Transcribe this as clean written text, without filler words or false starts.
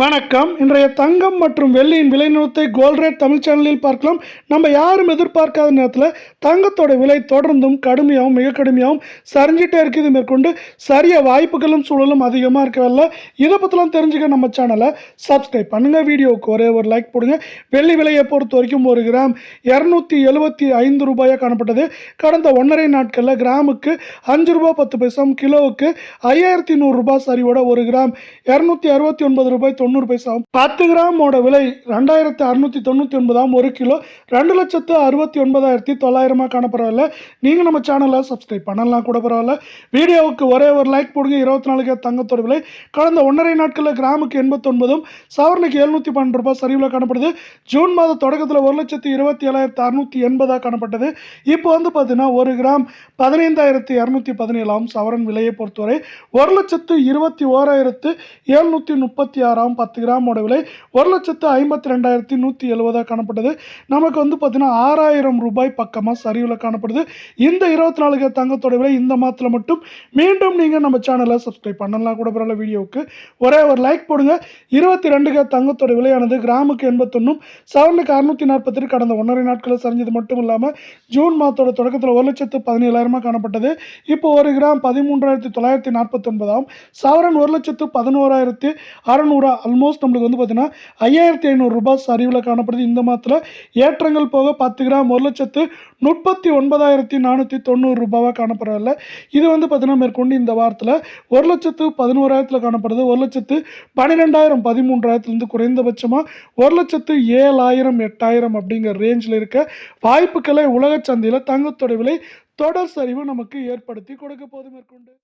வணக்கம். இன்றைய தங்கம் மற்றும் வெள்ளியின் விலை நிலவரத்தை கோல்ட் ரேட் தமிழ் சேனலில் பார்க்கலாம். நம்ம யாரும் எதிர்பார்க்காத நேரத்தில் தங்கத்தோட விலை தொடர்ந்தும் கடுமையாகவும் மிக கடுமையாகவும் சரிஞ்சிட்டே இருக்குது. மேற்கொண்டு சரிய வாய்ப்புகளும் சூழலும் அதிகமாக இருக்கவில்லை. இதை பற்றிலாம் தெரிஞ்சுக்க நம்ம சேனலை சப்ஸ்கிரைப் பண்ணுங்கள். வீடியோவுக்கு ஒரே ஒரு லைக் போடுங்க. வெள்ளி விலையை பொறுத்த வரைக்கும் ஒரு கிராம் 275 ரூபாயாக காணப்பட்டது. கடந்த 1.5 நாட்களில் கிராமுக்கு 5 ரூபாய் 10 பைசா, கிலோவுக்கு 5100 ரூபாய் சரிவோட ஒரு கிராம் 269 ரூபாய் 90 பைசா. 10 கிராமோட விலை 2699 ஒரு கிலோ 2,69,900 காணப்படவில்லை. நீங்கள் நம்ம சேனலை சப்ஸ்கிரைப் பண்ணலாம் கூட பரவாயில்ல. வீடியோவுக்கு ஒரே ஒரு லைக் போடுங்க. 24 தங்கத்தோட விலை கடந்த 1.5 நாட்களில் கிராமுக்கு 89 சவரனுக்கு 712 ரூபாய் சரிவில் காணப்படுது. ஜூன் மாத தொடக்கத்தில் 1,27,680 காணப்பட்டது. இப்போ பார்த்தீங்கன்னா ஒரு கிராம் 15,217 சவரன் விலையை பொறுத்தவரை 1,21,736 10 கிராமோட விலை 1,52,170 காணப்பட்டது. நமக்கு பார்த்தீங்கன்னா 6,000 ரூபாய் பக்கமாக சரிவில் காணப்படுது. இந்த 24 தங்கத்தோட விலை இந்த மாதத்தில் மட்டும். மீண்டும் நீங்கள் நம்ம சேனலை சப்ஸ்கிரைப் பண்ணலாம் கூட பரவாயில்ல. வீடியோவுக்கு ஒரே ஒரு லைக் போடுங்க. 22 தங்கத்தோட விலையானது கிராமுக்கு 81 சவரனுக்கு 648 கடந்த 1.5 நாட்களில் சரிஞ்சது மட்டும் இல்லாமல் ஜூன் மாதத்தோட தொடக்கத்தில் 1,17,000 காணப்பட்டது. இப்போ ஒரு கிராம் 13,949 சவரன் 1,11,600 ஆல்மோஸ்ட் நம்மளுக்கு பார்த்தீங்கன்னா 5,500 ரூபாய் சரிவில் காணப்படுது. இந்த மாதத்தில் ஏற்றங்கள் போக 10 கிராம் 1,39,490 ரூபாவாக காணப்படவில்லை. இது பார்த்தீங்கன்னா மேற்கொண்டு இந்த வாரத்தில் 1,11,000 காணப்படுது. 1,12,000 13,000 குறைந்தபட்சமாக 1,07,000 8,000 அப்படிங்கிற ரேஞ்சில் இருக்க வாய்ப்புகளை உலக சந்தையில் தங்கத்தோட விலை தொடர் சரிவு நமக்கு ஏற்படுத்தி கொடுக்க போது மேற்கொண்டு